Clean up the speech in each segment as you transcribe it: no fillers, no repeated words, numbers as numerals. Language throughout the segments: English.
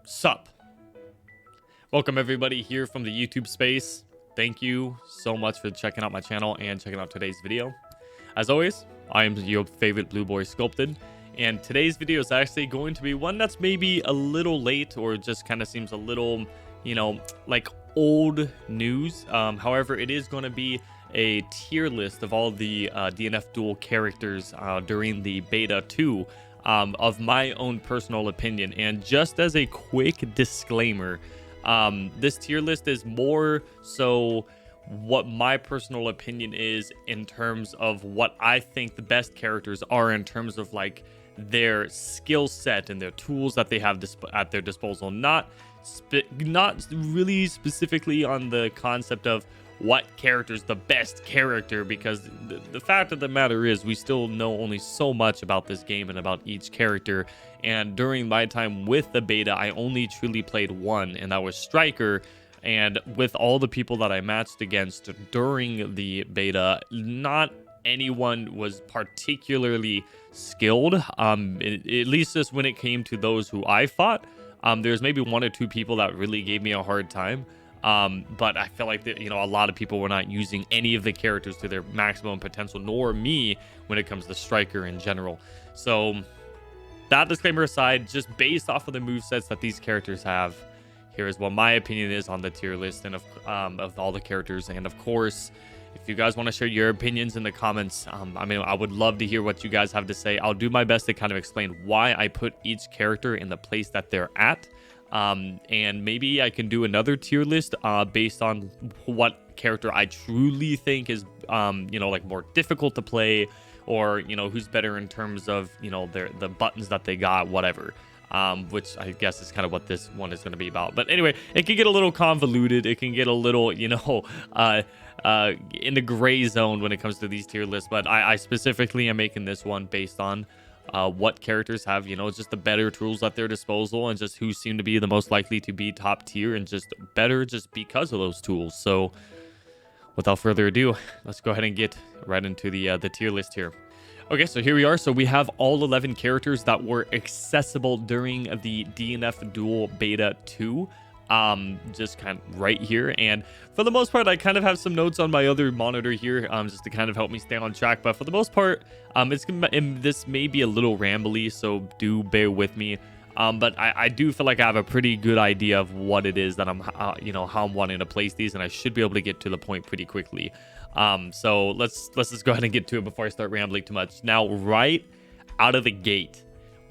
Sup? Welcome everybody here from the YouTube space. Thank you so much for checking out my channel and checking out today's video. As always, I am your favorite blue boy Sculpted, and today's video is actually going to be one that's maybe a little late or just kind of seems a little, like old news. However, it is going to be a tier list of all the DNF Duel characters during the beta 2. Of my own personal opinion. And just as a quick disclaimer, this tier list is more so what my personal opinion is in terms of what I think the best characters are in terms of like their skill set and their tools that they have at their disposal, not really specifically on the concept of what character is the best character, because the fact of the matter is we still know only so much about this game and about each character. And during my time with the beta, I only truly played one, and that was Striker. And with all the people that I matched against during the beta, not anyone was particularly skilled, at least just when it came to those who I fought. There's maybe one or two people that really gave me a hard time. But I feel like a lot of people were not using any of the characters to their maximum potential, nor me when it comes to Striker in general. So that disclaimer aside, just based off of the movesets that these characters have, here is what my opinion is on the tier list and of all the characters. And of course, if you guys want to share your opinions in the comments, I would love to hear what you guys have to say. I'll do my best to kind of explain why I put each character in the place that they're at. And maybe I can do another tier list based on what character I truly think is like more difficult to play, or who's better in terms of the buttons that they got, whatever, which I guess is kind of what this one is going to be about. But anyway, it can get a little convoluted, it can get a little in the gray zone when it comes to these tier lists. But I specifically am making this one based on what characters have just the better tools at their disposal, and just who seem to be the most likely to be top tier and just better just because of those tools. So without further ado, let's go ahead and get right into the tier list here. Okay, so here we are. So we have all 11 characters that were accessible during the DNF Duel Beta 2. Just kind of right here, and for the most part I kind of have some notes on my other monitor here just to kind of help me stay on track. But for the most part, this may be a little rambly, so do bear with me. But I do feel like I have a pretty good idea of what it is that I'm how I'm wanting to place these, and I should be able to get to the point pretty quickly. So let's just go ahead and get to it before I start rambling too much. Now, right out of the gate,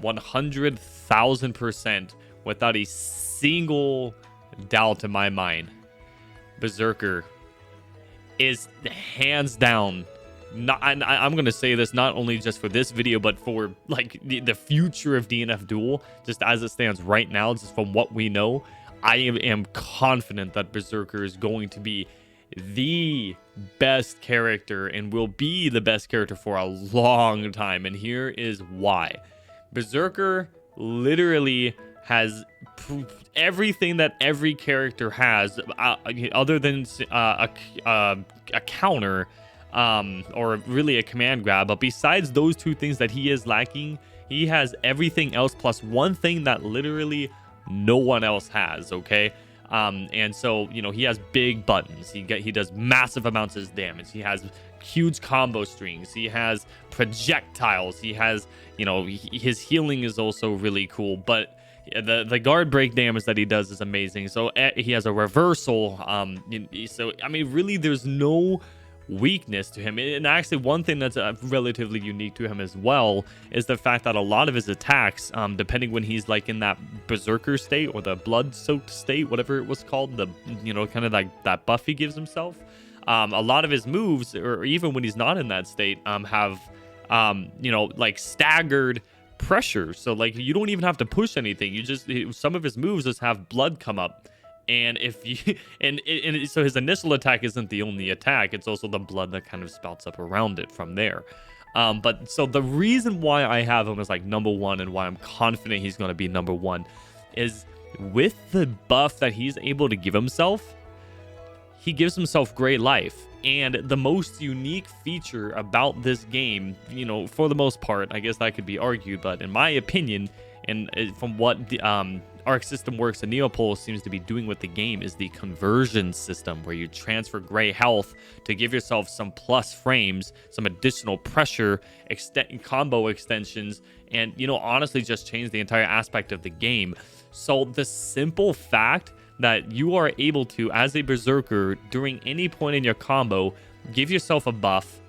100,000% without a single doubt in my mind, Berserker is hands down I'm going to say this not only just for this video, but for like the future of DNF Duel, just as it stands right now, just from what we know. I am confident that Berserker is going to be the best character and will be the best character for a long time. And here is why. Berserker literally has everything that every character has, other than a counter, or really a command grab. But besides those two things that he is lacking, he has everything else plus one thing that literally no one else has. Okay, and so he has big buttons. He does massive amounts of damage. He has huge combo strings. He has projectiles. He has his healing is also really cool. But the guard break damage that he does is amazing. So he has a reversal. So I mean, really, there's no weakness to him. And actually, one thing that's relatively unique to him as well is the fact that a lot of his attacks, depending when he's like in that Berserker state or the blood-soaked state, whatever it was called, the kind of like that buff he gives himself, a lot of his moves, or even when he's not in that state, have like staggered pressure. So like you don't even have to push anything. You just, some of his moves just have blood come up, and if you and so his initial attack isn't the only attack, it's also the blood that kind of spouts up around it from there. But so the reason why I have him as like number one, and why I'm confident he's going to be number one, is with the buff that he's able to give himself. He gives himself great life. And the most unique feature about this game, for the most part, I guess that could be argued, but in my opinion, And from what the Arc system works, and Neopol seems to be doing with the game is the conversion system, where you transfer gray health to give yourself some plus frames, some additional pressure, combo extensions, and, you know, honestly just change the entire aspect of the game. So the simple fact that you are able to, as a Berserker, during any point in your combo, give yourself a buff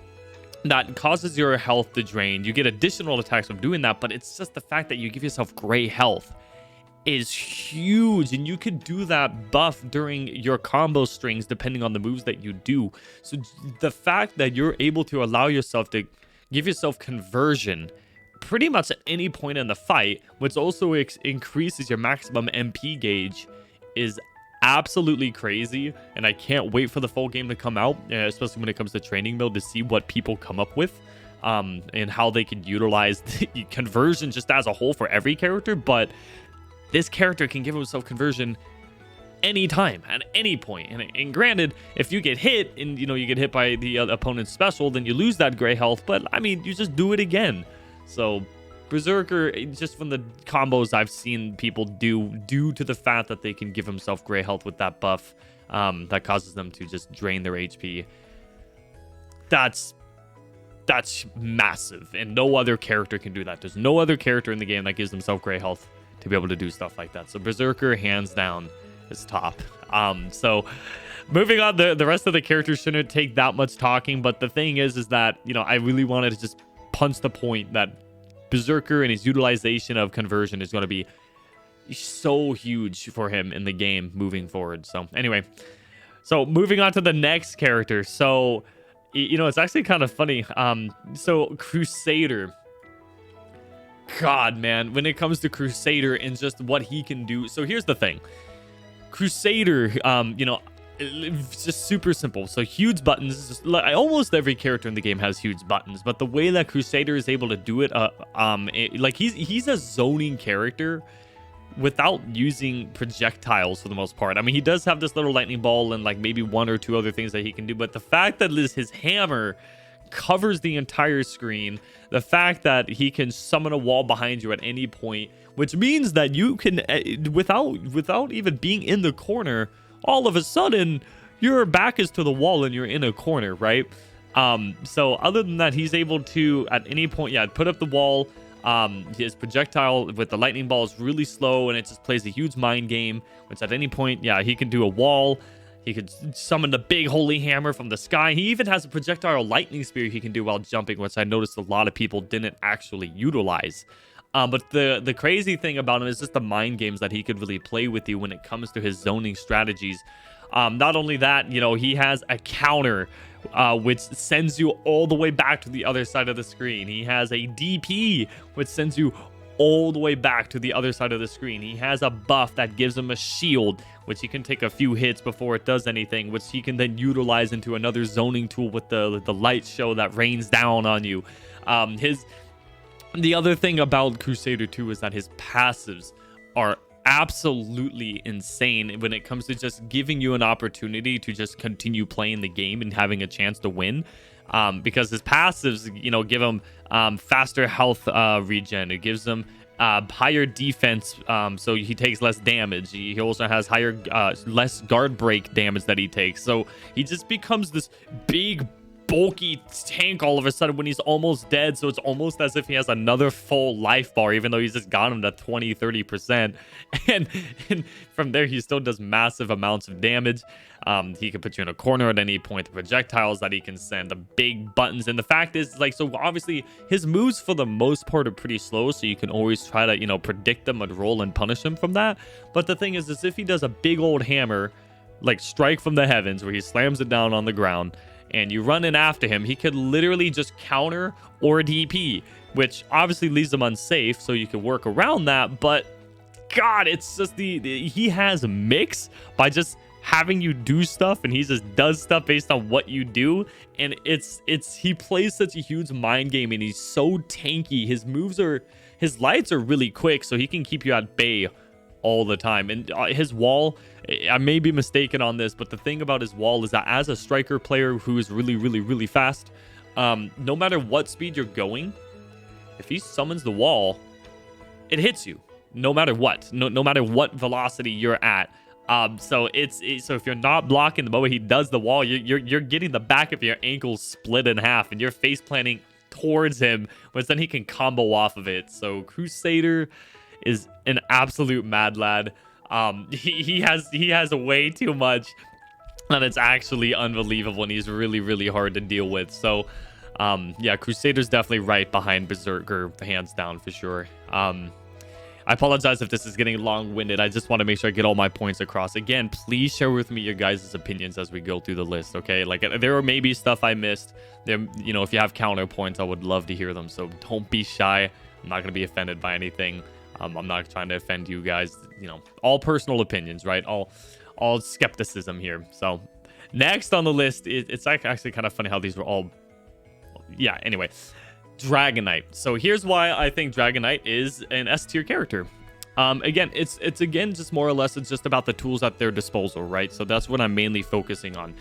that causes your health to drain. You get additional attacks from doing that, but it's just the fact that you give yourself gray health is huge, and you could do that buff during your combo strings depending on the moves that you do. So the fact that you're able to allow yourself to give yourself conversion pretty much at any point in the fight, which also increases your maximum MP gauge, is absolutely crazy. And I can't wait for the full game to come out, especially when it comes to training mode, to see what people come up with and how they can utilize the conversion just as a whole for every character. But this character can give himself conversion anytime, at any point. And granted, if you get hit and, you know, you get hit by the opponent's special, then you lose that gray health. But I mean, you just do it again. So Berserker, just from the combos I've seen people do, due to the fact that they can give himself gray health with that buff, that causes them to just drain their HP. That's massive, and no other character can do that. There's no other character in the game that gives himself gray health to be able to do stuff like that. So Berserker, hands down, is top. So moving on, the rest of the characters shouldn't take that much talking, but the thing is that, you know, I really wanted to just punch the point that Berserker and his utilization of conversion is going to be so huge for him in the game moving forward. So anyway, so moving on to the next character. So, you know, it's actually kind of funny. So Crusader, God, man, when it comes to Crusader and just what he can do. So here's the thing. Crusader, you know, it's just super simple. So huge buttons, just like almost every character in the game has huge buttons, but the way that Crusader is able to do it, like he's a zoning character without using projectiles for the most part. I mean, he does have this little lightning ball and like maybe one or two other things that he can do, but the fact that his hammer covers the entire screen, the fact that he can summon a wall behind you at any point, which means that you can, without even being in the corner, all of a sudden your back is to the wall and you're in a corner, right? So other than that, he's able to at any point, yeah, put up the wall. His projectile with the lightning ball is really slow, and it just plays a huge mind game, which at any point, yeah, he can do a wall. He could summon the big holy hammer from the sky. He even has a projectile lightning spear he can do while jumping, which I noticed a lot of people didn't actually utilize. But the crazy thing about him is just the mind games that he could really play with you when it comes to his zoning strategies. Not only that, you know, he has a counter which sends you all the way back to the other side of the screen. He has a DP which sends you all the way back to the other side of the screen. He has a buff that gives him a shield, which he can take a few hits before it does anything, which he can then utilize into another zoning tool with the light show that rains down on you. The other thing about Crusader 2 is that his passives are absolutely insane when it comes to just giving you an opportunity to just continue playing the game and having a chance to win. Because his passives, you know, give him faster health regen. It gives him higher defense, so he takes less damage. He also has less guard break damage that he takes. So he just becomes this big, bulky tank all of a sudden when he's almost dead. So it's almost as if he has another full life bar, even though he's just got him to 20-30%. And from there, he still does massive amounts of damage. He can put you in a corner at any point. The projectiles that he can send, the big buttons. And the fact is, like, so obviously his moves for the most part are pretty slow, so you can always try to, you know, predict them and roll and punish him from that. But the thing is if he does a big old hammer, like strike from the heavens, where he slams it down on the ground, and you run in after him, he could literally just counter or DP, which obviously leaves him unsafe, so you can work around that. But God, it's just he has a mix by just having you do stuff, and he just does stuff based on what you do. And he plays such a huge mind game, and he's so tanky. His lights are really quick, so he can keep you at bay all the time. And his wall, I may be mistaken on this, but the thing about his wall is that as a striker player who is really, really, really fast, no matter what speed you're going, if he summons the wall, it hits you. no matter what, no matter what velocity you're at. So so if you're not blocking the moment he does the wall, you're getting the back of your ankle split in half, and you're face planting towards him, which then he can combo off of it. So Crusader is an absolute mad lad. He has way too much, and it's actually unbelievable, and he's really hard to deal with. So yeah, Crusader's definitely right behind Berserker, hands down for sure. I apologize if this is getting long-winded. I just want to make sure I get all my points across. Again, please share with me your guys' opinions as we go through the list, okay? Like, there are maybe stuff I missed. There, you know, if you have counterpoints, I would love to hear them. So don't be shy. I'm not going to be offended by anything. I'm not trying to offend you guys. You know, all personal opinions, right? All skepticism here. So next on the list, it's actually kind of funny how these were all... Yeah, anyway. Dragonite. So here's why I think Dragonite is an S tier character. Again, it's again just more or less it's just about the tools at their disposal, right? So that's what I'm mainly focusing on.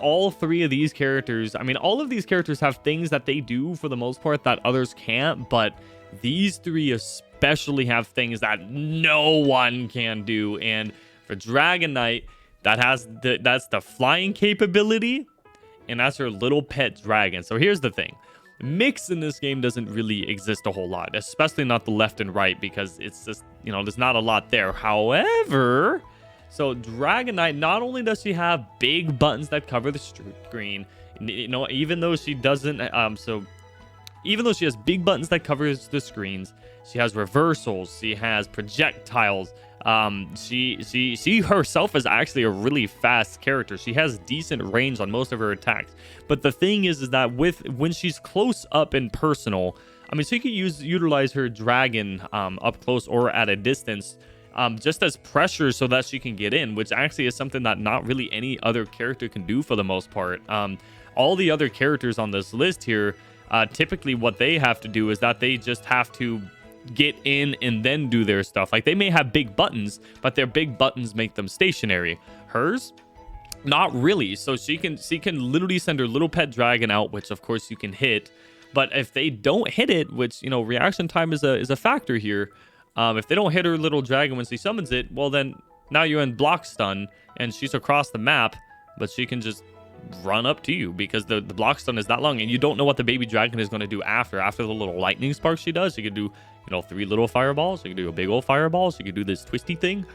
All three of these characters, I mean, all of these characters have things that they do for the most part that others can't, but these three especially have things that no one can do. And for Dragonite, that's the flying capability, and that's her little pet dragon. So here's the thing. Mix in this game doesn't really exist a whole lot, especially not the left and right, because it's just, you know, there's not a lot there. However, so Dragonite, not only does she have big buttons that cover the screen, you know, even though she doesn't, even though she has big buttons that covers the screens, she has reversals, she has projectiles. She herself is actually a really fast character. She has decent range on most of her attacks. But the thing is that when she's close up and personal, I mean, she could utilize her dragon up close or at a distance, just as pressure so that she can get in, which actually is something that not really any other character can do for the most part. All the other characters on this list here, typically what they have to do is that they just have to get in and then do their stuff. Like, they may have big buttons, but their big buttons make them stationary. Hers, not really. So she can literally send her little pet dragon out, which of course you can hit. But if they don't hit it, which, you know, reaction time is a factor here. If they don't hit her little dragon when she summons it, well, then now you're in block stun and she's across the map, but she can just run up to you because the block stun is that long, and you don't know what the baby dragon is going to do after the little lightning spark she does. She could do, you know, 3 little fireballs. She could do a big old fireball. She could do this twisty thing.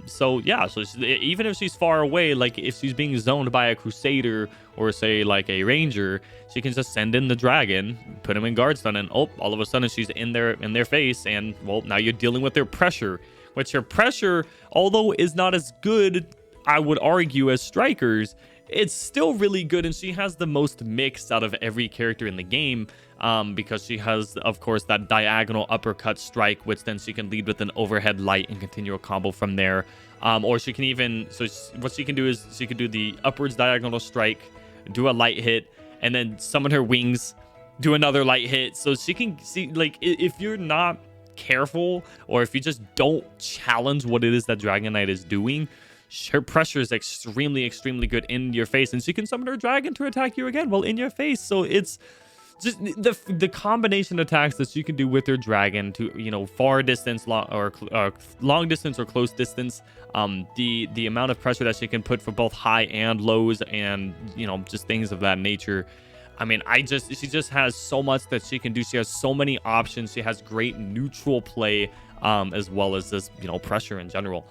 So yeah, so even if she's far away, like if she's being zoned by a Crusader or say like a Ranger, she can just send in the dragon, put him in guard stun, and all of a sudden she's in their face, and well, now you're dealing with their pressure, which her pressure, although is not as good, I would argue, as Strikers, it's still really good, and she has the most mix out of every character in the game, because she has, of course, that diagonal uppercut strike, which then she can lead with an overhead light and continue a combo from there. Or she can even, what she can do is she could do the upwards diagonal strike, do a light hit, and then summon her wings, do another light hit. So she can see, like, if you're not careful, or if you just don't challenge what it is that Dragonite is doing, her pressure is extremely good in your face, and she can summon her dragon to attack you again, well, in your face. So it's just the combination attacks that she can do with her dragon to, you know, far distance, long distance or close distance. The amount of pressure that she can put for both high and lows, and, you know, just things of that nature. I mean, she just has so much that she can do. She has so many options. She has great neutral play, as well as this, you know, pressure in general.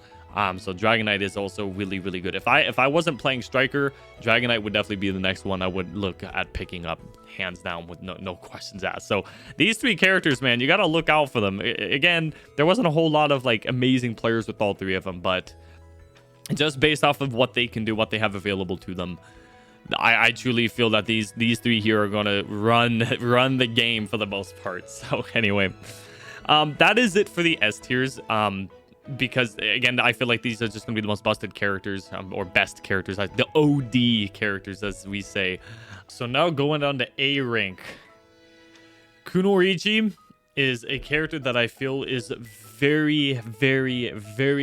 So Dragonite is also really good. If I wasn't playing Striker, Dragonite would definitely be the next one I would look at picking up, hands down, with no questions asked. So these 3 characters, man, you got to look out for them. Again, there wasn't a whole lot of like amazing players with all 3 of them, but just based off of what they can do, what they have available to them, I truly feel that these 3 here are gonna run the game for the most part. So anyway, that is it for the S tiers. Because again, I feel like these are just gonna be the most busted characters, or best characters, the OD characters, as we say. So now going down to A rank, Kunoriji is a character that I feel is very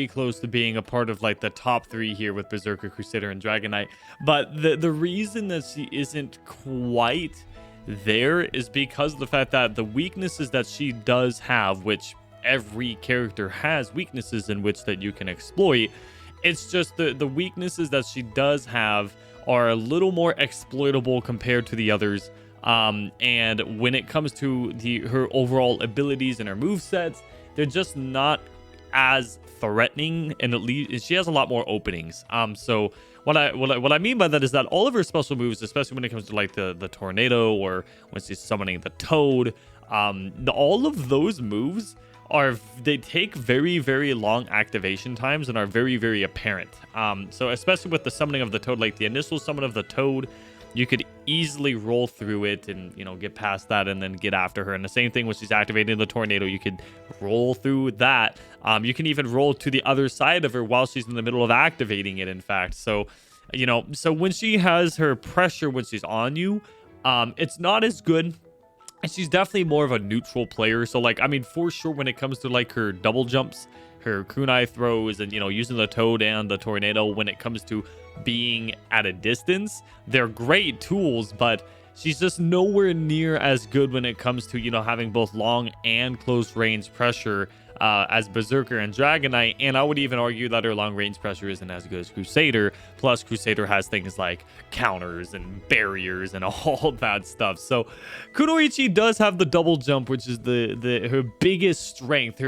close to being a part of like the top 3 here with Berserker, Crusader, and Dragonite. But the reason that she isn't quite there is because of the fact that the weaknesses that she does have, which every character has weaknesses in which that you can exploit. It's just the weaknesses that she does have are a little more exploitable compared to the others. And when it comes to her overall abilities and her movesets, they're just not as threatening, and at least she has a lot more openings. So what I mean by that is that all of her special moves, especially when it comes to like the tornado or when she's summoning the toad, all of those moves they take very, very long activation times and are very, very apparent. So especially with the summoning of the toad, like the initial summon of the toad, you could easily roll through it and, you know, get past that and then get after her. And the same thing when she's activating the tornado, you could roll through that. You can even roll to the other side of her while she's in the middle of activating it, in fact. So, you know, so when she has her pressure when she's on you, it's not as good. And she's definitely more of a neutral player. So, like, I mean, for sure, when it comes to, like, her double jumps, her kunai throws, and, you know, using the toad and the tornado when it comes to being at a distance, they're great tools, but she's just nowhere near as good when it comes to, you know, having both long and close range pressure as Berserker and Dragonite. And I would even argue that her long range pressure isn't as good as Crusader. Plus, Crusader has things like counters and barriers and all that stuff. So Kunoichi does have the double jump, which is her biggest strength.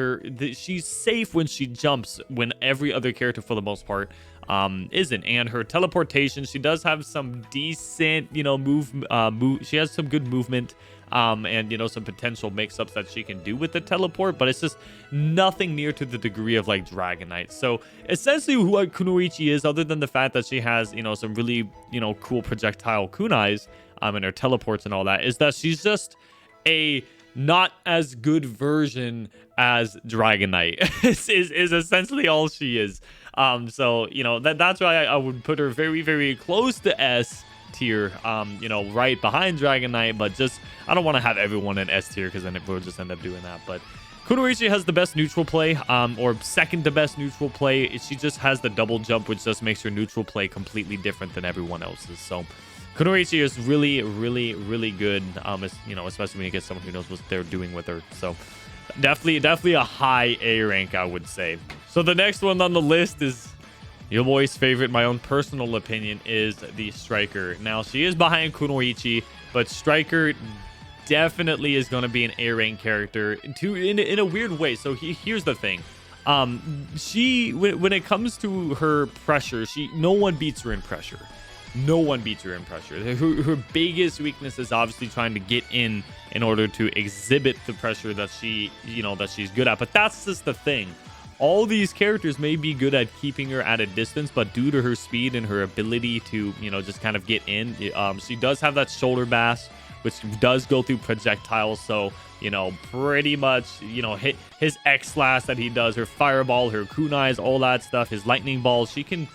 She's safe when she jumps, when every other character for the most part isn't. And her teleportation, she does have some decent, you know, she has some good movement, and, you know, some potential mix-ups that she can do with the teleport, but it's just nothing near to the degree of like Dragonite. So essentially what Kunoichi is, other than the fact that she has, you know, some really, you know, cool projectile kunais and her teleports and all that, is that she's just a not as good version as Dragonite. is essentially all she is. So, you know, that's why I would put her very, very close to S tier, you know, right behind Dragonite, but just, I don't want to have everyone in S tier because then we'll just end up doing that. But Kunoichi has the best neutral play, or second to best neutral play. She just has the double jump, which just makes her neutral play completely different than everyone else's. So Kunoichi is really, really, really good, you know, especially when you get someone who knows what they're doing with her. So definitely a high A rank, I would say. So the next one on the list is your boy's favorite, my own personal opinion, is the Striker. Now, she is behind Kunoichi, but Striker definitely is going to be an A rank character in a weird way. So here's the thing. When it comes to her pressure, no one beats her in pressure. No one beats her in pressure. Her biggest weakness is obviously trying to get in order to exhibit the pressure that she's good at. But that's just the thing. All these characters may be good at keeping her at a distance, but due to her speed and her ability to, you know, just kind of get in, she does have that shoulder bash, which does go through projectiles. So, you know, pretty much, you know, hit his X slash that he does, her fireball, her kunais, all that stuff, his lightning balls. She can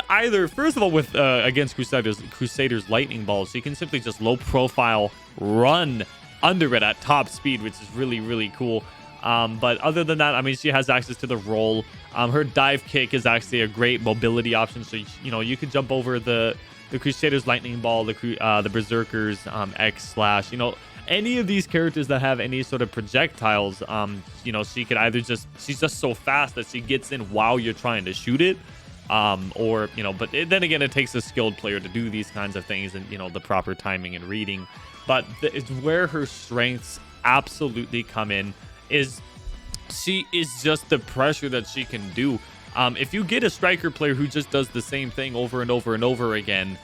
either, first of all, with against Crusader's lightning balls, she can simply just low profile run under it at top speed, which is really, really cool. But other than that, I mean, she has access to the roll. Her dive kick is actually a great mobility option. So, you know, you can jump over the Crusader's lightning ball, the Berserker's X slash, you know, any of these characters that have any sort of projectiles, you know, she could either she's just so fast that she gets in while you're trying to shoot it. Or, you know, but then again, it takes a skilled player to do these kinds of things and, you know, the proper timing and reading. But it's where her strengths absolutely come in. She is just the pressure that she can do. If you get a Striker player who just does the same thing over and over and over again,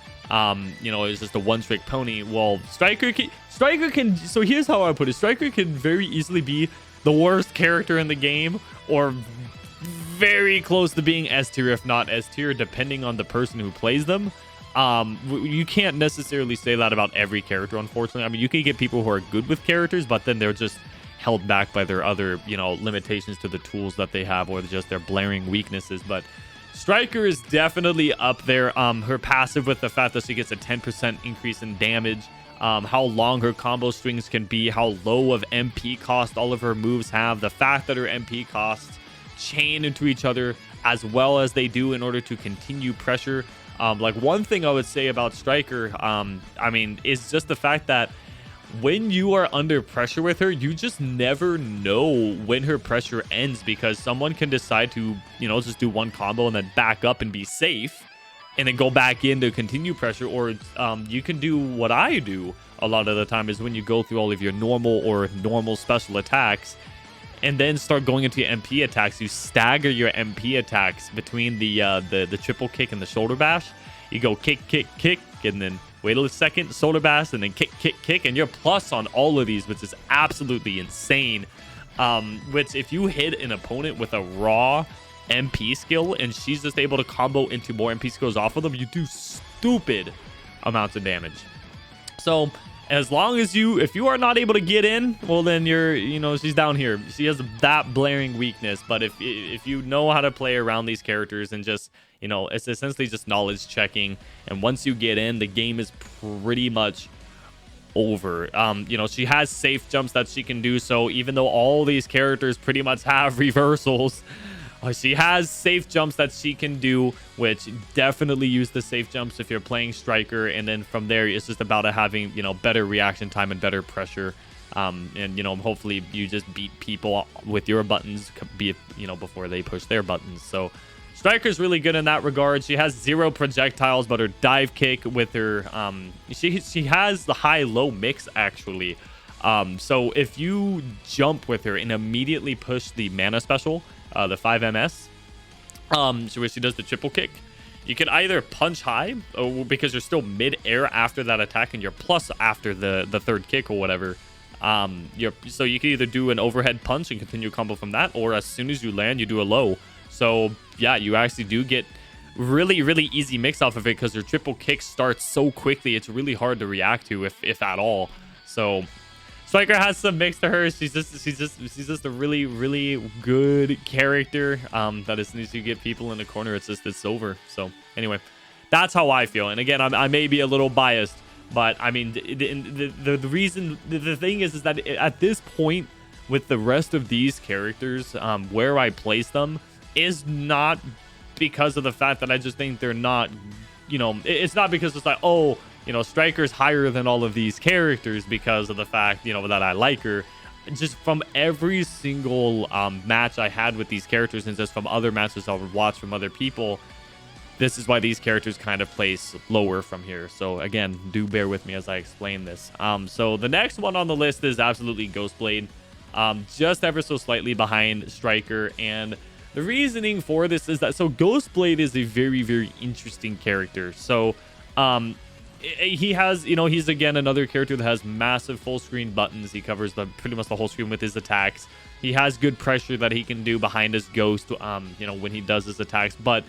you know, it's just a one-trick pony. Well, Striker can. So here's how I put it: Striker can very easily be the worst character in the game, or very close to being S tier, if not S tier, depending on the person who plays them. You can't necessarily say that about every character, unfortunately. I mean, you can get people who are good with characters, but then they're just held back by their other, you know, limitations to the tools that they have, or just their blaring weaknesses. But Striker is definitely up there. Her passive, with the fact that she gets a 10% increase in damage, how long her combo strings can be, how low of MP cost all of her moves have, the fact that her MP costs chain into each other as well as they do in order to continue pressure. Like, one thing I would say about Striker, I mean, is just the fact that when you are under pressure with her, you just never know when her pressure ends, because someone can decide to, you know, just do one combo and then back up and be safe and then go back in to continue pressure. Or you can do what I do a lot of the time, is when you go through all of your normal special attacks and then start going into your MP attacks, you stagger your MP attacks between the triple kick and the shoulder bash. You go kick, kick, kick, and then wait a second, shoulder bash, and then kick, kick, kick, and you're plus on all of these, which is absolutely insane. Which if you hit an opponent with a raw MP skill and she's just able to combo into more MP skills off of them, you do stupid amounts of damage. So as long as if you are not able to get in, well, then she's down here. She has that blaring weakness. But if you know how to play around these characters and just, it's essentially just knowledge checking, and once you get in, the game is pretty much over. She has safe jumps that she can do. So even though all these characters pretty much have reversals, she has safe jumps that she can do, which definitely use the safe jumps if you're playing Striker. And then from there, it's just about having, better reaction time and better pressure. And hopefully you just beat people with your buttons, before they push their buttons. So Striker's really good in that regard. She has 0 projectiles, but her dive kick with her, she has the high-low mix, actually. So if you jump with her and immediately push the mana special, the 5 MS, where she does the triple kick, you can either punch high, or because you're still mid-air after that attack and you're plus after the third kick or whatever. So you can either do an overhead punch and continue combo from that, or as soon as you land, you do a low. So yeah, you actually do get really, really easy mix off of it, because your triple kick starts so quickly, it's really hard to react to, if at all. So Striker has some mix to her. She's just a really, really good character. That as soon as you get people in the corner, it's over. So anyway, that's how I feel. And again, I may be a little biased, but I mean, the thing is that at this point, with the rest of these characters, where I place them is not because of the fact that I just think they're not, it's not because it's like, oh, Striker's higher than all of these characters because of the fact, that I like her. Just from every single match I had with these characters, and just from other matches I would watch from other people, this is why these characters kind of place lower from here. So again, do bear with me as I explain this. So the next one on the list is absolutely Ghostblade, just ever so slightly behind Striker. And the reasoning for this is that, so Ghostblade is a very, very interesting character. So he has, he's again another character that has massive full screen buttons. He covers pretty much the whole screen with his attacks. He has good pressure that he can do behind his ghost, when he does his attacks. But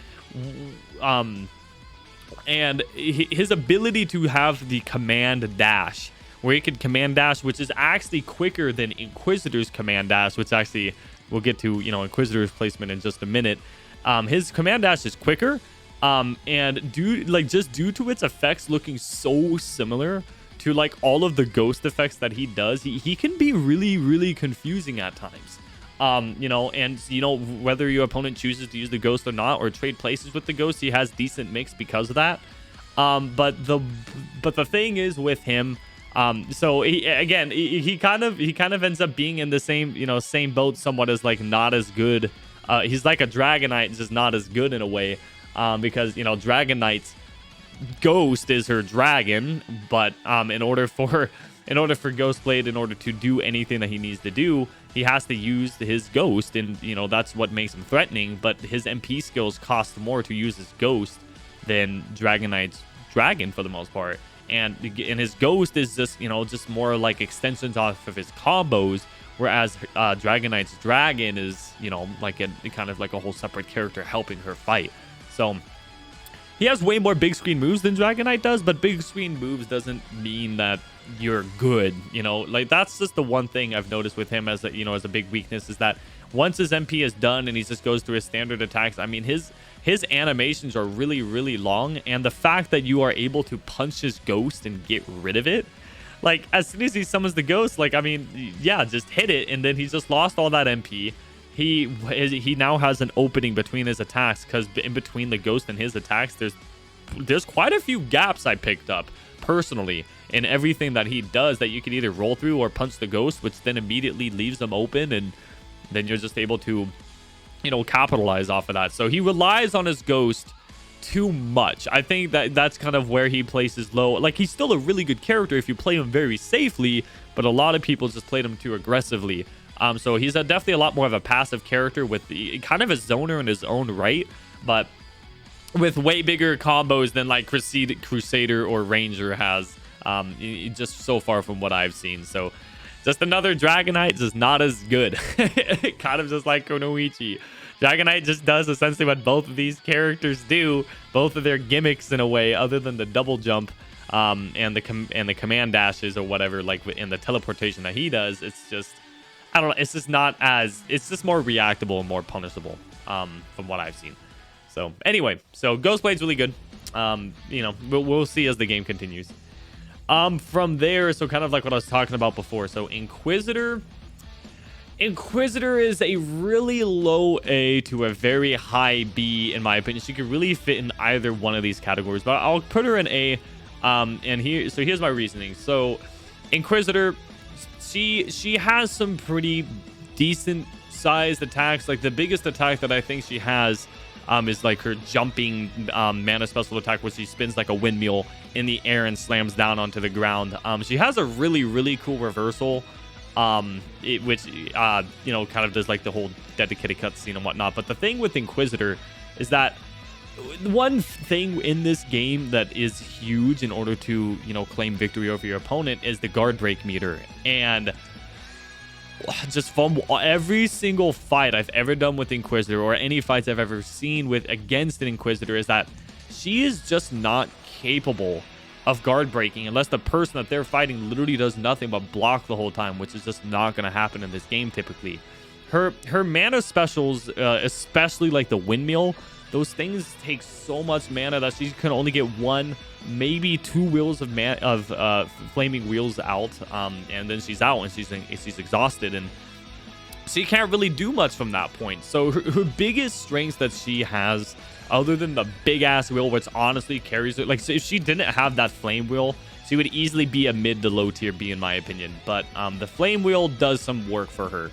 and his ability to have the command dash, where he can command dash, which is actually quicker than Inquisitor's command dash, which actually we'll get to, Inquisitor's placement in just a minute. His command dash is quicker. And due to its effects looking so similar to like all of the ghost effects that he does, he can be really, really confusing at times. Whether your opponent chooses to use the ghost or not, or trade places with the ghost, he has decent mix because of that. But the thing is with him, so he kind of ends up being in the same boat somewhat as like not as good. He's like a Dragonite, just not as good in a way. Because Dragonite's ghost is her dragon, but in order for Ghostblade, in order to do anything that he needs to do, he has to use his ghost, and that's what makes him threatening. But his MP skills cost more to use his ghost than Dragonite's dragon for the most part, and his ghost is just more like extensions off of his combos, whereas Dragonite's dragon is like a kind of like a whole separate character helping her fight. So he has way more big screen moves than Dragonite does, but big screen moves doesn't mean that you're good. Like that's just the one thing I've noticed with him as a big weakness, is that once his MP is done and he just goes through his standard attacks, I mean, his animations are really, really long. And the fact that you are able to punch his ghost and get rid of it, like as soon as he summons the ghost, like, I mean, yeah, just hit it. And then he's just lost all that MP. He now has an opening between his attacks, because in between the ghost and his attacks, there's there's quite a few gaps I picked up personally in everything that he does that you can either roll through or punch the ghost, which then immediately leaves them open, and then you're just able to, you know, capitalize off of that. So he relies on his ghost too much. I think that that's kind of where he places low. Like, he's still a really good character if you play him very safely, but a lot of people just played him too aggressively. So he's definitely a lot more of a passive character with kind of a zoner in his own right, but with way bigger combos than like Crusader or Ranger has, just so far from what I've seen. So just another Dragonite, just not as good. Kind of just like Kunoichi. Dragonite just does essentially what both of these characters do, both of their gimmicks in a way, other than the double jump and the command dashes or whatever, like in the teleportation that he does. It's just, I don't know, it's just not as, it's just more reactable and more punishable from what I've seen. So anyway, so Ghostblade's really good. You know, we'll see as the game continues. From there, so kind of like what I was talking about before. So Inquisitor is a really low A to a very high B in my opinion. She could really fit in either one of these categories, but I'll put her in A. And here's my reasoning. So Inquisitor, she has some pretty decent sized attacks. Like the biggest attack that I think she has is like her jumping mana special attack, where she spins like a windmill in the air and slams down onto the ground. She has a really cool reversal, which you know, kind of does like the whole dedicated cutscene and whatnot. But the thing with Inquisitor is that one thing in this game that is huge in order to, you know, claim victory over your opponent is the guard break meter. And just from every single fight I've ever done with Inquisitor, or any fights I've ever seen with against an Inquisitor, is that she is just not capable of guard breaking unless the person that they're fighting literally does nothing but block the whole time, which is just not going to happen in this game typically. Her mana specials, especially like the windmill, those things take so much mana that she can only get one, maybe two wheels of flaming wheels out, and then she's out and she's exhausted, and she can't really do much from that point. So her biggest strengths that she has, other than the big ass wheel, which honestly carries her, like, so if she didn't have that flame wheel, she would easily be a mid to low tier B in my opinion. But the flame wheel does some work for her.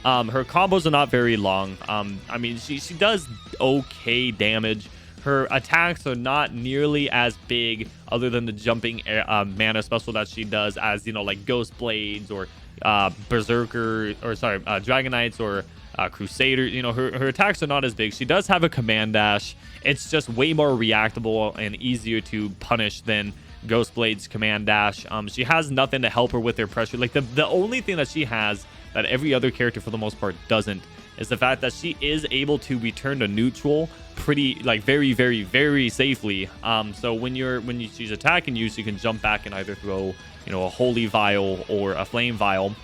Her combos are not very long. I mean, she does okay damage. Her attacks are not nearly as big, other than the jumping mana special that she does, as, you know, like Ghostblades or Berserker, or sorry, Dragonites or Crusader. You know, her attacks are not as big. She does have a command dash. It's just way more reactable and easier to punish than Ghostblade's command dash. She has nothing to help her with her pressure. Like the only thing that she has that every other character for the most part doesn't is the fact that she is able to return to neutral pretty, like, very safely. So when she's attacking you, she can jump back and either throw, you know, a holy vial or a flame vial,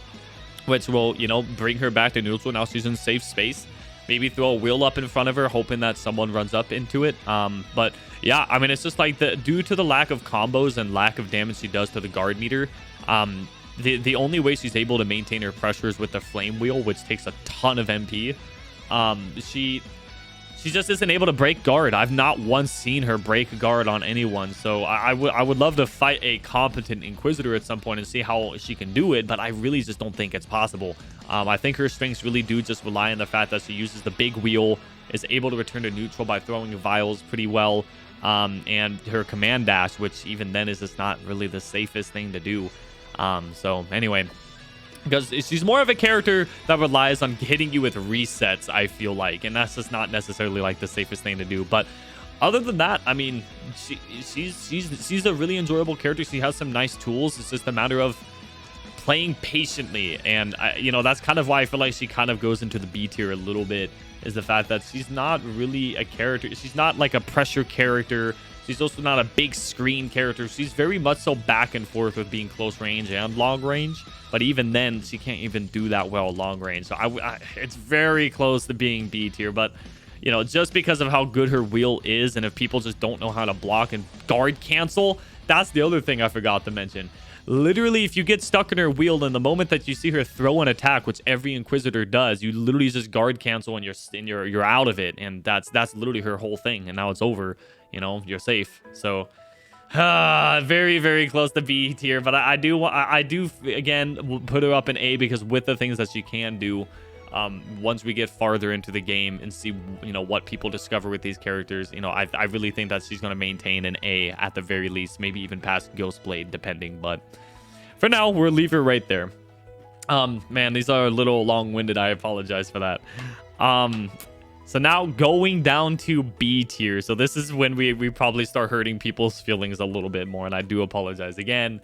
which will, you know, bring her back to neutral. Now she's in safe space. Maybe throw a wheel up in front of her, hoping that someone runs up into it. But yeah, I mean, it's just like due to the lack of combos and lack of damage she does to the guard meter, the only way she's able to maintain her pressure is with the flame wheel, which takes a ton of MP. She just isn't able to break guard. I've not once seen her break guard on anyone. So I would love to fight a competent Inquisitor at some point and see how she can do it, but I really just don't think it's possible. I think her strengths really do just rely on the fact that she uses the big wheel, is able to return to neutral by throwing vials pretty well, and her command dash, which even then is just not really the safest thing to do. So anyway, because she's more of a character that relies on hitting you with resets, I feel like, and that's just not necessarily like the safest thing to do. But other than that, I mean, she's a really enjoyable character. She has some nice tools. It's just a matter of playing patiently, and you know, that's kind of why I feel like she kind of goes into the B tier a little bit, is the fact that she's not really a character. She's not like a pressure character. She's also not a big screen character. She's very much so back and forth with being close range and long range. But even then, she can't even do that well long range. So it's very close to being B tier. But, you know, just because of how good her wheel is, and if people just don't know how to block and guard cancel, that's the other thing I forgot to mention. literally, if you get stuck in her wheel, and the moment that you see her throw an attack, which every Inquisitor does, you literally just guard cancel and you're out of it, and that's literally her whole thing. And now it's over. You know, you're safe. So, very, very close to B tier, but I do again put her up in A because with the things that she can do. Once we get farther into the game and see, you know, what people discover with these characters, you know, I really think that she's going to maintain an A at the very least, maybe even past Ghostblade, depending. But for now, we'll leave her right there. Man, these are a little long-winded. I apologize for that. So now going down to B tier. So this is when we probably start hurting people's feelings a little bit more, and I do apologize again.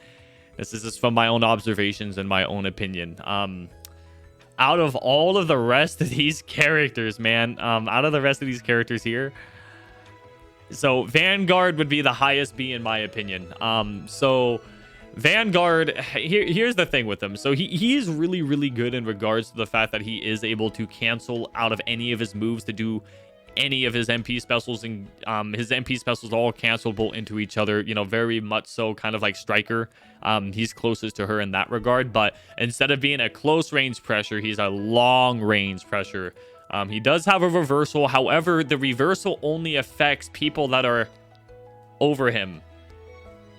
This is just from my own observations and my own opinion. Out of all of the rest of these characters, man, out of the rest of these characters here, so Vanguard would be the highest B in my opinion. So Vanguard, here's the thing with him. So he is really, really good in regards to the fact that he is able to cancel out of any of his moves to do any of his MP specials, and his MP specials are all cancelable into each other, you know, very much so kind of like Striker. He's closest to her in that regard, but instead of being a close range pressure, he's a long range pressure. He does have a reversal. However, the reversal only affects people that are over him,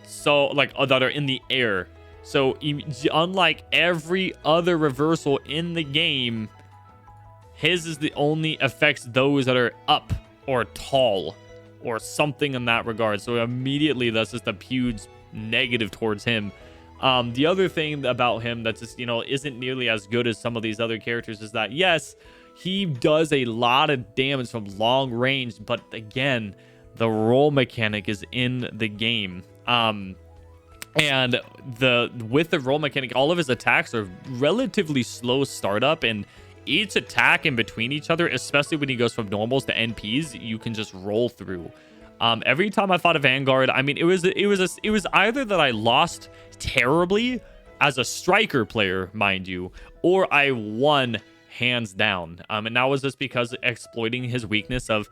so like that are in the air. So unlike every other reversal in the game, his is the only affects those that are up or tall or something in that regard. So immediately that's just a huge negative towards him. The other thing about him that's just, you know, isn't nearly as good as some of these other characters is that, yes, he does a lot of damage from long range, but again, the roll mechanic is in the game. And with the roll mechanic, all of his attacks are relatively slow startup, and each attack in between each other, especially when he goes from normals to NPs, you can just roll through. Every time I fought a Vanguard, I mean, it was either that I lost terribly as a Striker player, mind you, or I won hands down. And that was just because exploiting his weakness of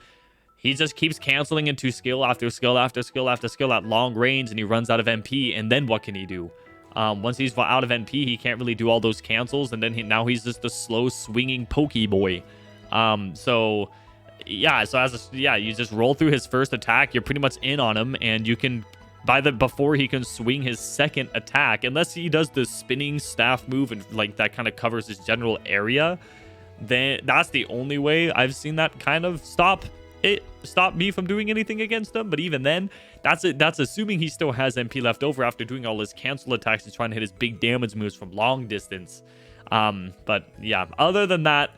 he just keeps canceling into skill after skill after skill after skill at long range, and he runs out of MP, and then what can he do? Once he's out of NP, he can't really do all those cancels, and then now he's just a slow swinging pokey boy. So you just roll through his first attack, you're pretty much in on him, and you can before he can swing his second attack, unless he does the spinning staff move and like that kind of covers his general area, then that's the only way I've seen that kind of stop me from doing anything against him. But even then, that's assuming he still has MP left over after doing all his cancel attacks and trying to hit his big damage moves from long distance. But yeah, other than that,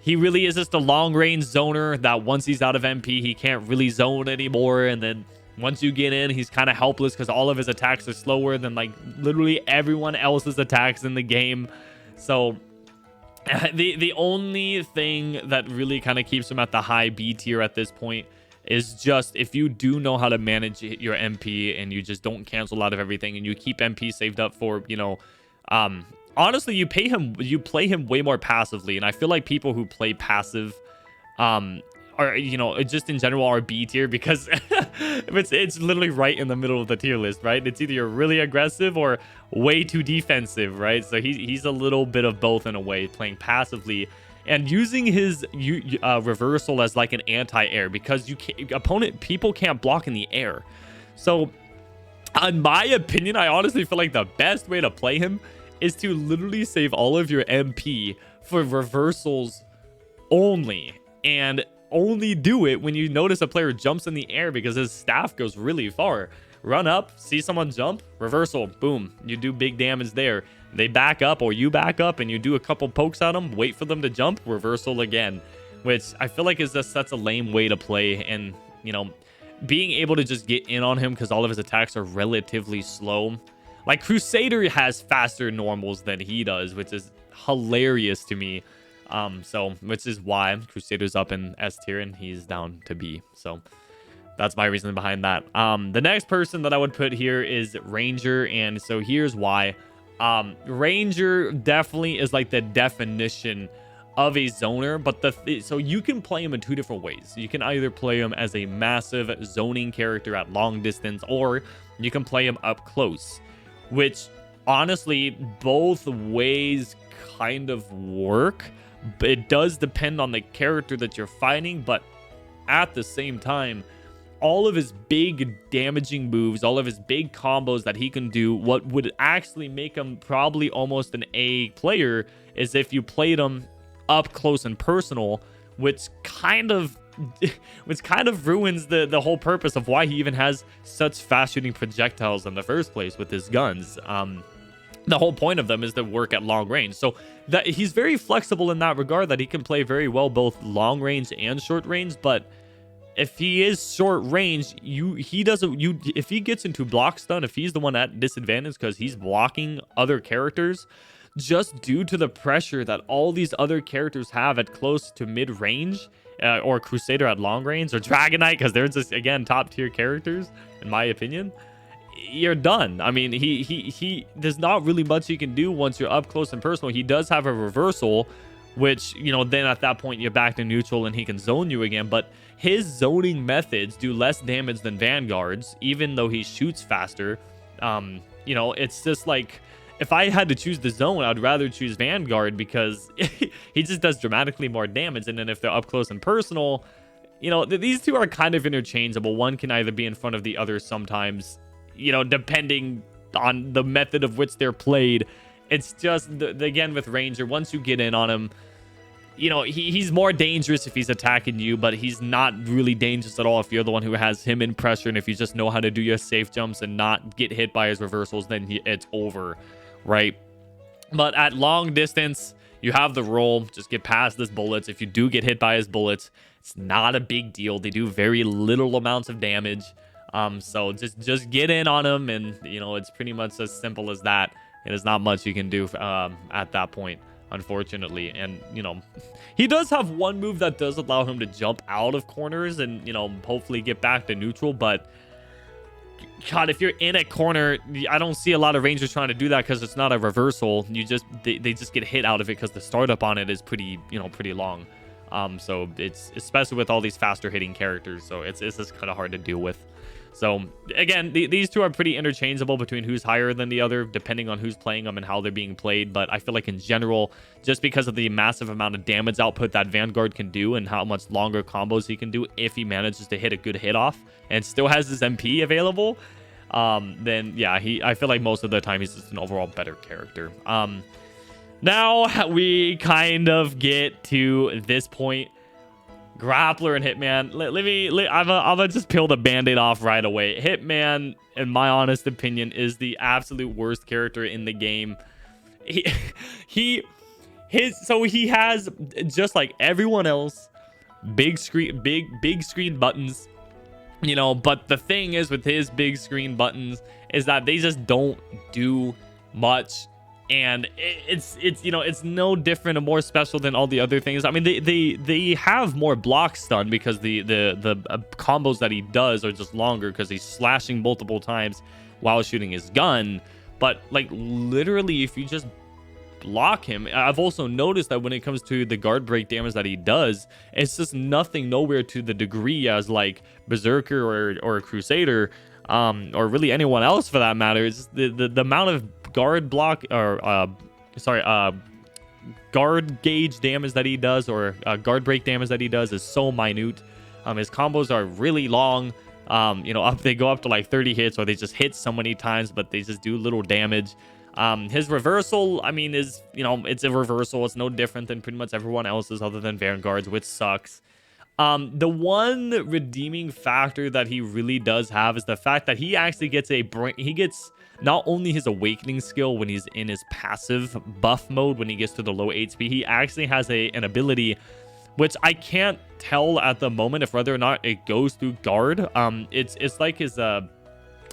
he really is just a long range zoner that once he's out of MP, he can't really zone anymore. And then once you get in, he's kind of helpless because all of his attacks are slower than like literally everyone else's attacks in the game. So the only thing that really kind of keeps him at the high B tier at this point is just if you do know how to manage your MP and you just don't cancel out of everything and you keep MP saved up for, you know, honestly, you play him way more passively. And I feel like people who play passive are, you know, just in general are B tier because it's literally right in the middle of the tier list, right? It's either you're really aggressive or way too defensive, right? So he's a little bit of both in a way, playing passively and using his reversal as like an anti-air because people can't block in the air. So in my opinion, I honestly feel like the best way to play him is to literally save all of your MP for reversals only, and only do it when you notice a player jumps in the air because his staff goes really far. Run up, see someone jump, reversal, boom, you do big damage there. They back up or you back up and you do a couple pokes at them, wait for them to jump, reversal again, which I feel like is just such a lame way to play. And, you know, being able to just get in on him because all of his attacks are relatively slow. Like Crusader has faster normals than he does, which is hilarious to me. Which is why Crusader's up in S tier and he's down to B. So that's my reason behind that. The next person that I would put here is Ranger, and so here's why. Ranger definitely is like the definition of a zoner, but so you can play him in two different ways. You can either play him as a massive zoning character at long distance, or you can play him up close, which honestly, both ways kind of work. But it does depend on the character that you're fighting, but at the same time, all of his big damaging moves, all of his big combos that he can do, what would actually make him probably almost an A player is if you played him up close and personal, which kind of ruins the whole purpose of why he even has such fast shooting projectiles in the first place with his guns. The whole point of them is to work at long range. So that he's very flexible in that regard, that he can play very well both long range and short range. But if he is short range, if he gets into block stun, if he's the one at disadvantage because he's blocking other characters, just due to the pressure that all these other characters have at close to mid range, or Crusader at long range, or Dragonite, because they're just, again, top tier characters in my opinion, you're done. I mean, he there's not really much you can do once you're up close and personal. He does have a reversal, which, you know, then at that point you're back to neutral and he can zone you again. But his zoning methods do less damage than Vanguard's, even though he shoots faster. You know, it's just like, if I had to choose the zone, I'd rather choose Vanguard because he just does dramatically more damage. And then if they're up close and personal, you know, these two are kind of interchangeable. One can either be in front of the other sometimes, you know, depending on the method of which they're played. It's just, again, with Ranger, once you get in on him, you know, he's more dangerous if he's attacking you, but he's not really dangerous at all if you're the one who has him in pressure. And if you just know how to do your safe jumps and not get hit by his reversals, then it's over, right? But at long distance, you have the roll. Just get past his bullets. If you do get hit by his bullets, it's not a big deal. They do very little amounts of damage. So just get in on him, and, you know, it's pretty much as simple as that. And there's not much you can do at that point, unfortunately. And, you know, he does have one move that does allow him to jump out of corners and, you know, hopefully get back to neutral. But God, if you're in a corner, I don't see a lot of Rangers trying to do that because it's not a reversal. They just get hit out of it because the startup on it is pretty long. So it's, especially with all these faster hitting characters, so it's just kind of hard to deal with. So again, these two are pretty interchangeable between who's higher than the other, depending on who's playing them and how they're being played. But I feel like in general, just because of the massive amount of damage output that Vanguard can do and how much longer combos he can do if he manages to hit a good hit off and still has his MP available, then yeah, I feel like most of the time he's just an overall better character. Now we kind of get to this point. Grappler and Hitman. I'm gonna just peel the band-aid off right away. Hitman, in my honest opinion, is the absolute worst character in the game. He has, just like everyone else, big screen buttons, you know. But the thing is with his big screen buttons is that they just don't do much. And it's you know, it's no different or more special than all the other things. I mean, they have more block stun because the combos that he does are just longer because he's slashing multiple times while shooting his gun. But like literally, if you just block him, I've also noticed that when it comes to the guard break damage that he does, it's just nothing, nowhere to the degree as like Berserker or Crusader, or really anyone else for that matter. It's the amount of guard block or guard gauge damage that he does, or guard break damage that he does, is so minute. His combos are really long. You know, they go up to like 30 hits, or they just hit so many times, but they just do little damage. His reversal, I mean, is, you know, it's a reversal. It's no different than pretty much everyone else's other than Vanguard's, which sucks. The one redeeming factor that he really does have is the fact that he actually gets not only his awakening skill when he's in his passive buff mode, when he gets to the low HP, he actually has an ability which I can't tell at the moment if whether or not it goes through guard. It's like his I'm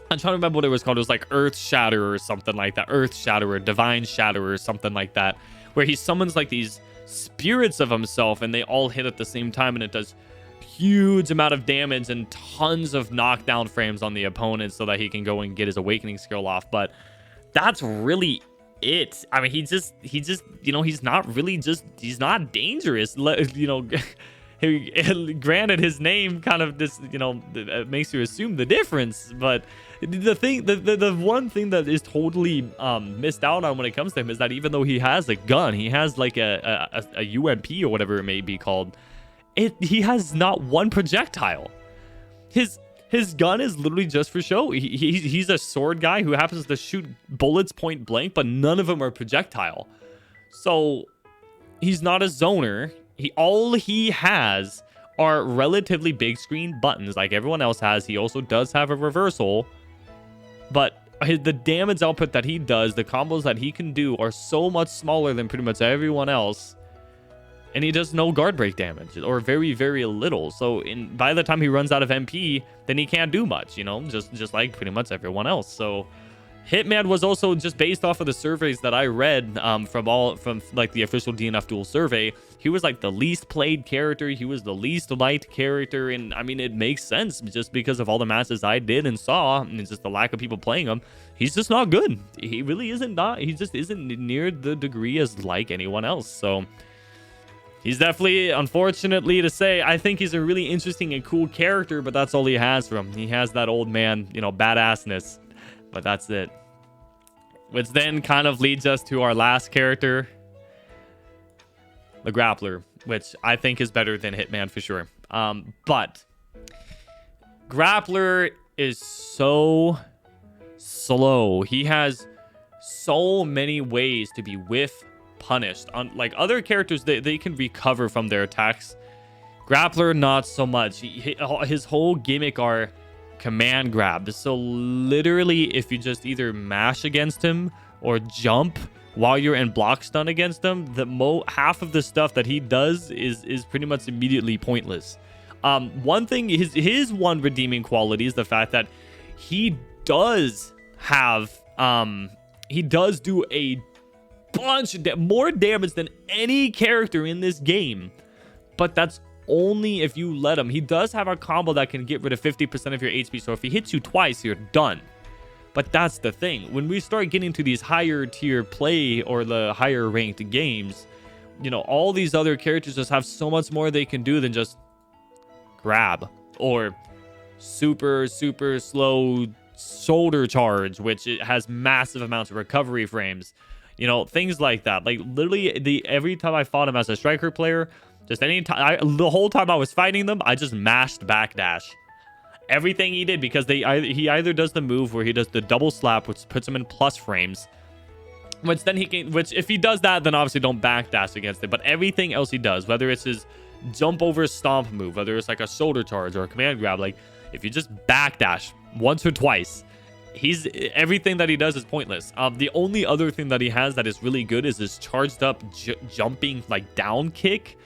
trying to remember what it was called. It was like Earth Shatter or something like that. Earth Shatter or Divine Shatter or something like that, where he summons like these spirits of himself and they all hit at the same time, and it does huge amount of damage and tons of knockdown frames on the opponent so that he can go and get his awakening skill off. But that's really it. I mean, he just, you know, he's not dangerous. You know, Granted, his name kind of this, you know, makes you assume the difference, but the one thing that is totally missed out on when it comes to him is that even though he has a gun, he has like a UMP or whatever it may be called, he has not one projectile. His gun is literally just for show. He's a sword guy who happens to shoot bullets point blank, but none of them are projectile. So he's not a zoner. All he has are relatively big screen buttons like everyone else has. He also does have a reversal, but the damage output that he does, the combos that he can do are so much smaller than pretty much everyone else. And he does no guard break damage, or very, very little. So by the time he runs out of MP, then he can't do much, you know, just like pretty much everyone else. So Hitman was also, just based off of the surveys that I read from like the official DNF Duel survey, he was like the least played character. He was the least liked character. And I mean, it makes sense just because of all the matches I did and saw, and it's just the lack of people playing him. He's just not good. He really isn't. He just isn't near the degree as like anyone else. So he's definitely, unfortunately to say, I think he's a really interesting and cool character, but that's all he has from him. He has that old man, you know, badassness, but that's it. Which then kind of leads us to our last character, the Grappler, which I think is better than Hitman for sure. But Grappler is so slow. He has so many ways to be whiff punished. Unlike other characters, they can recover from their attacks. Grappler, not so much. His whole gimmick are command grab. So literally, if you just either mash against him or jump while you're in block stun against him, half of the stuff that he does is pretty much immediately pointless. One thing, his one redeeming quality is the fact that he does have he does do a bunch of more damage than any character in this game, but that's only if you let him. He does have a combo that can get rid of 50% of your HP, so if he hits you twice, you're done. But that's the thing, when we start getting to these higher tier play or the higher ranked games, you know, all these other characters just have so much more they can do than just grab or super slow shoulder charge, which it has massive amounts of recovery frames. You know, things like that. Like literally, every time I fought him as a striker player, just any time, the whole time I was fighting them, I just mashed backdash. Everything he did, because he either does the move where he does the double slap, which puts him in plus frames, which if he does that, then obviously don't backdash against it. But everything else he does, whether it's his jump over stomp move, whether it's like a shoulder charge or a command grab, like if you just backdash once or twice, everything that he does is pointless. The only other thing that he has that is really good is his charged up jumping like down kick.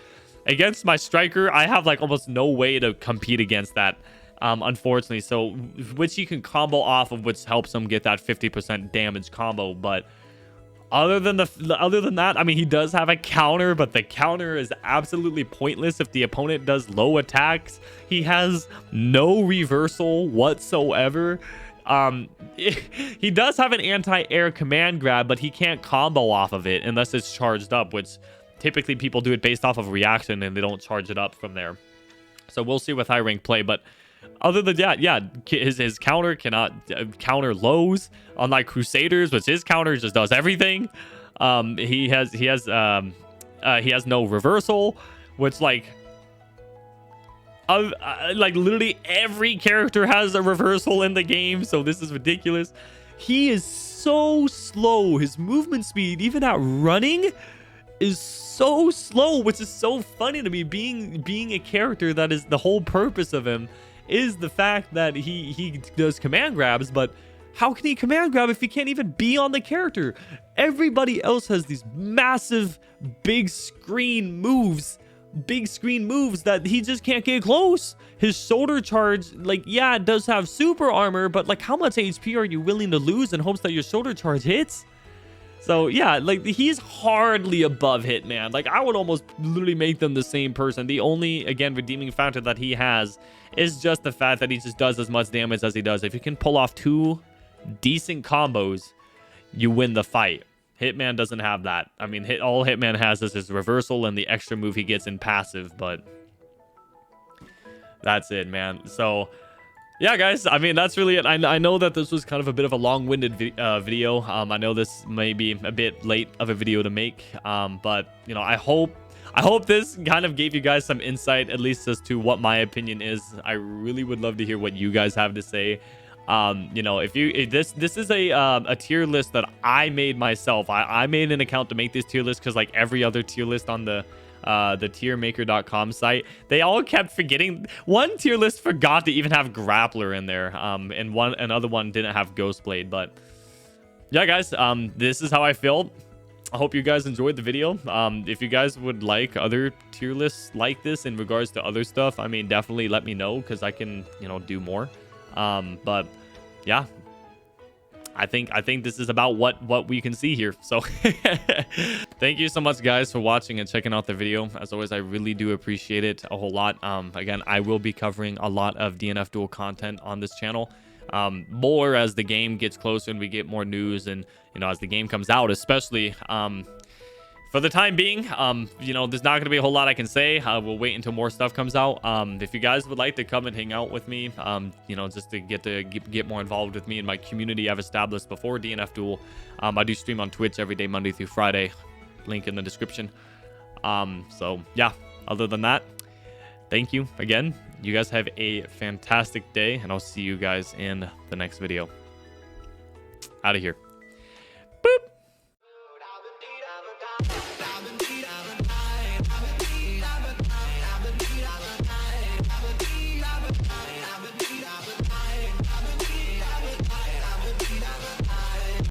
Against my striker, I have like almost no way to compete against that, unfortunately. So which he can combo off of, which helps him get that 50% damage combo. But other than that, I mean, he does have a counter, but the counter is absolutely pointless if the opponent does low attacks. He has no reversal whatsoever. He does have an anti-air command grab, but he can't combo off of it unless it's charged up, which typically people do it based off of reaction and they don't charge it up from there. So we'll see with high rank play. But other than that, yeah, his counter cannot counter lows, unlike Crusaders, which his counter just does everything. He has no reversal, which like literally every character has a reversal in the game, so this is ridiculous. He is so slow. His movement speed, even at running, is so slow, which is so funny to me. Being a character that is the whole purpose of him is the fact that he does command grabs, but how can he command grab if he can't even be on the character? Everybody else has these massive big screen moves that he just can't get close. His shoulder charge, like, yeah, it does have super armor, but like, how much HP are you willing to lose in hopes that your shoulder charge hits? So yeah, like, he's hardly above Hitman. Like, I would almost literally make them the same person. The only, again, redeeming factor that he has is just the fact that he just does as much damage as he does. If you can pull off 2 decent combos, you win the fight. Hitman doesn't have that. I mean, all Hitman has is his reversal and the extra move he gets in passive, but That's it, man. So yeah, guys, I mean, that's really it. I know that this was kind of a bit of a long-winded video. I know this may be a bit late of a video to make, but you know, I hope this kind of gave you guys some insight, at least as to what my opinion is. I really would love to hear what you guys have to say. You know, if this is a tier list that I made myself. I made an account to make this tier list because like every other tier list on the tiermaker.com site, they all kept forgetting. One tier list forgot to even have Grappler in there, and another one didn't have Ghostblade. But yeah, guys, this is how I feel. I hope you guys enjoyed the video. If you guys would like other tier lists like this in regards to other stuff, I mean, definitely let me know, because I can, you know, do more. But yeah, I think this is about what we can see here. So thank you so much, guys, for watching and checking out the video. As always, I really do appreciate it a whole lot. Again, I will be covering a lot of DNF Duel content on this channel, more as the game gets closer and we get more news, and you know, as the game comes out, especially. For the time being, you know, there's not going to be a whole lot I can say. We'll wait until more stuff comes out. If you guys would like to come and hang out with me, you know, just to get more involved with me and my community I've established before DNF Duel, I do stream on Twitch every day, Monday through Friday. Link in the description. So yeah, other than that, thank you again. You guys have a fantastic day, and I'll see you guys in the next video. Out of here.